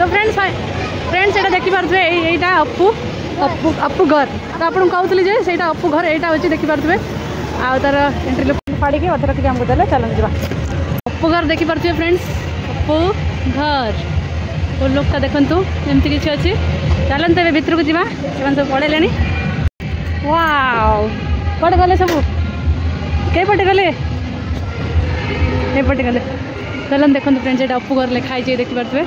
तो फ्रेंड्स एटा देखि पारथुवे एटा अप्पू अप्पू अप्पू घर तो आपन कहउतली जे सेटा अप्पू घर एटा होची देखि पारथुवे आ तार एंट्री लोक फाड़ी के अधर के हमको देले चलन जीवा अप्पू घर देखि पारथुवे फ्रेंड्स अप्पू घर वो लोकटा देखंतु एमती किछि अछि चलन तबे भितर को जीवा सेवन सब पड़ेलेनी वाओ पड़ गले सब के पटे गले चलन देखो फ्रेंड्स ये अप्पू घर लिखाई देखी पारे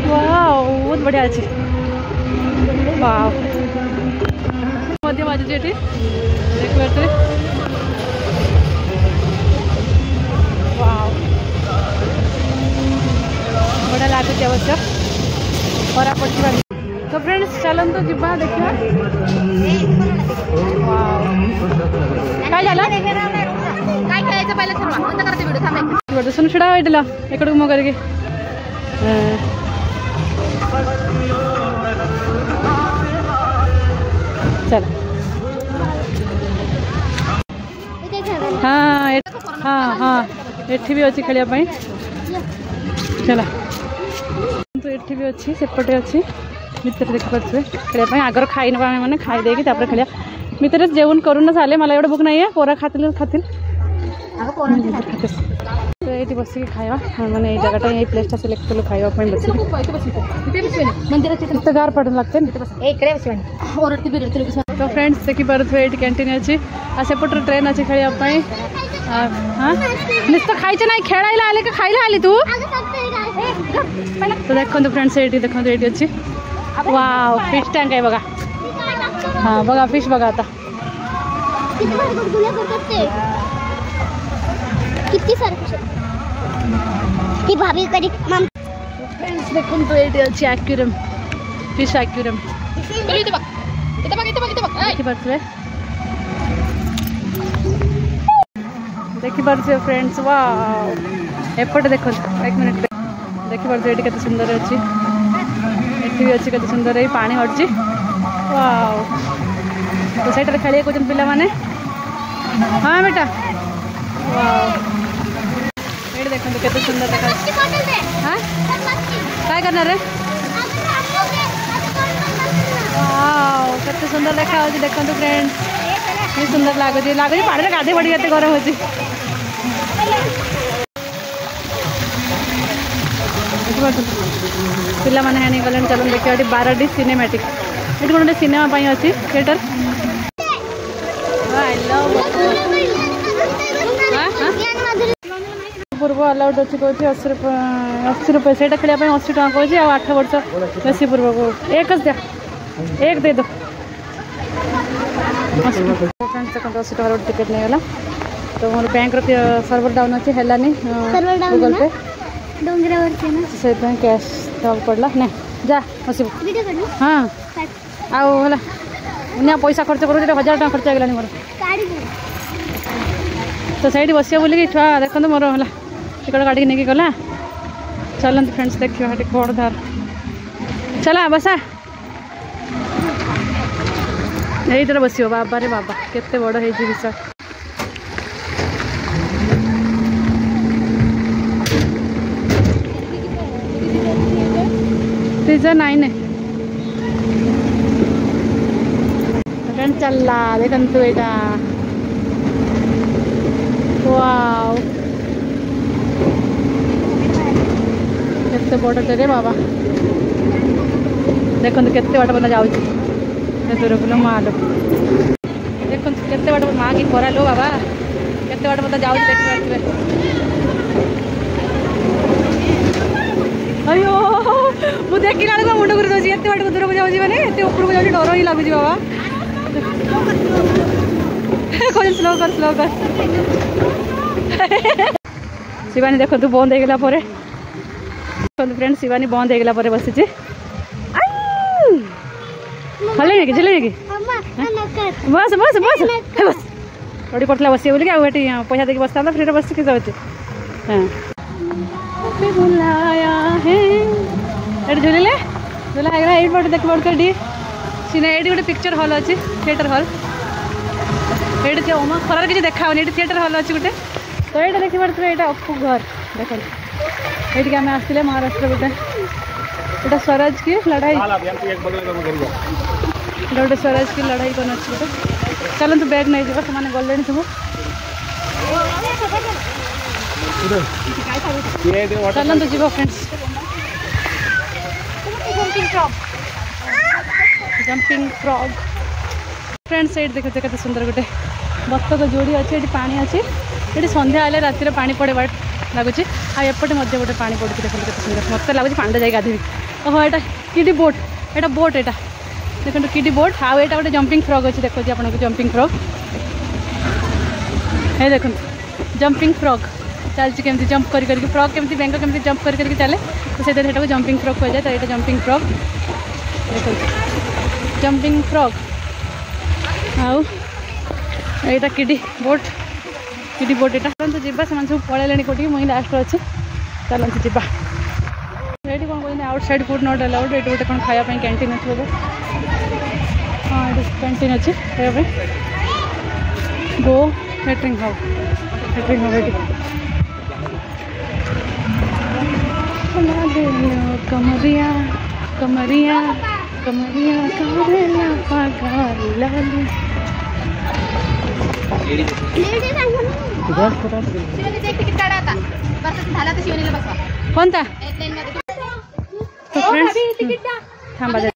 वाओ बहुत बढ़िया अच्छे वाओ बाजुचे देखी पारे वाओ बढ़िया लगुच अवश्य खरा पड़ा तो फ्रेंड्स चलते जीवा देखा सुन छुड़ा इकड़ मो करके चल हाँ हाँ हाँ एठी भी अच्छी खेलिया चला तो एठी भी अच्छी सेपटे अच्छी भितर देखी पारे खेल आगर खाई ना मैंने खाई देकी खेलिया भितर जेवन करूना साले मला एवढं भूक नहीं पोरा खातिल तो ये बस खावा मैंने जगह ये प्लेस सिलेक्ट कलु खावाई बस गार पड़ लगते तो फ्रेंड्स देखी पारे ये कैंटीन अच्छी आ सेपटे ट्रेन अच्छी खेल हाँ निश्चित खाई ना खेल आले खाइला आली तू तो देखो फ्रेंड्स ये देखो ये अच्छी वाव फिश टैंक है बघा हाँ बघा फिश बघा आता कितनी सारी फिश भाभी करी मम फ्रेंड्स देखो तो ये अच्छी एक्वेरियम फिश एक्वेरियम देखी पारे फ्रेंड्स वाव एपटे देखो एक मिनट देखी पारे ये सुंदर अच्छी एठी भी अच्छी केते सुंदर पानी हटची वाव तो सेटर खेलिए कोजन पिला माने हाँ बेटा वाव ये देखो केते सुंदर देखा हां काय करना रे वाव केते सुंदर देखा होची देखो तो फ्रेंड्स ये सुंदर लागो पानी रे गाधे बड़ी केते गरम होची पिला माने नहीं गले चलो देखिए ये 12D सिनेमैटिक ये गोटे सिनेमा अच्छी थिएटर आई लव पूर्व अलाउड अच्छी कौन 80 रुपये से खेल 80 टाँग कौन 8 वर्ष बेसी पूर्व को एक दिया एक दे दो फ्रेंड्स देखो 80 टकर टिकेट नहीं गला तो मोर बैंक सर्वर डाउन अच्छे है गूगल पे से कैश दब पड़ा ना जा हसब हाँ आना पैसा खर्च कर 1000 टाँग खर्च होगा मोर तो सही बस बोलिकी छुआ देखो मोर है टिकट काटिक नहीं गला चलते फ्रेंड्स देखिए कौन धार चला बसा यही बस बाबा रे बाबा केते बड़ है विषय पिज्जा 9 फ्रेंड चलला देखंतु एटा वाव केते बड़ रे बाबा देखंतु केते बाट बना जाउ दूर बोलो माल देखो केते बाट माँ की खरा लो बाबा केते बाट बता जाउ देख पारे अयो मु देखिला को मुंड कर दोसी एते बाट दूर को जाउ माने एते ऊपर को जाउ डर ही लागु बाबा कोन स्लो कर शिवानी देखो तू बंद हो गला परे फ्रेंड शिवानी बंद हो गला परे बसी छी भले नहीं चले बस बस बस बस रोटी पड़ता बस बोलिए आठी पैसा देके बसता फ्री बस किस हाँ बुलाया है झूले झूला है ये पटे देख पड़ते सीना ये गोटे पिक्चर हॉल अच्छी थिएटर हॉल ये खरार किसी देखा ये थिएटर हॉल अच्छी गोटे तो ये देखी पारे यहाँ अप्पू घर देख ये आम आसते महाराष्ट्र गोटे एटा स्वराज की लड़ाई गोटे स्वराज की लड़ाई कौन अच्छी गोटे चलते बैग नहीं जावा से गले सब चलते जीव फ्रेंड्स जंपिंग फ्रॉग फ्रेंड्स ये देखते केते सुंदर गोटे बत्तक जोड़ी अच्छे ये पानी अच्छी ये संध्या आए रातिर पानी पड़े बाट लगुच आएपटे गोटे पानी पड़े देखते केते सुंदर मत लगुच पांडे जाए गाधेबी ओहो यहाँ किडी बोट यहाँ बोट यहाँ देखो किडी बोट आउ यहाँ गोटे जंपिंग फ्रॉग अच्छी देखो आपको जंपिंग फ्रॉग ये देखो जंपिंग फ्रॉग चलती केमती जंप करके फ्रॉग केमती बेंग केमती जंप करके चले तो से जंपिंग फ्रॉग कह जाए तो यहाँ जंपिंग फ्रॉग देखो जंपिंग फ्रॉग आउ यहाँ किडी बोट यहाँ चलते जावा से सब पलैले कौटी मुझे लास्ट अच्छी चलते जावा ये कौन कहते आउटसाइड फूड नॉट अलाउड ये गोटे कौन खायापी कैंटीन अच्छे बोले हाँ ये कैंटीन अच्छी खायापी गो कैटरिंग हाउ ये कमरिया कमरिया कमरिया कमरिया पागल कोणता थांबा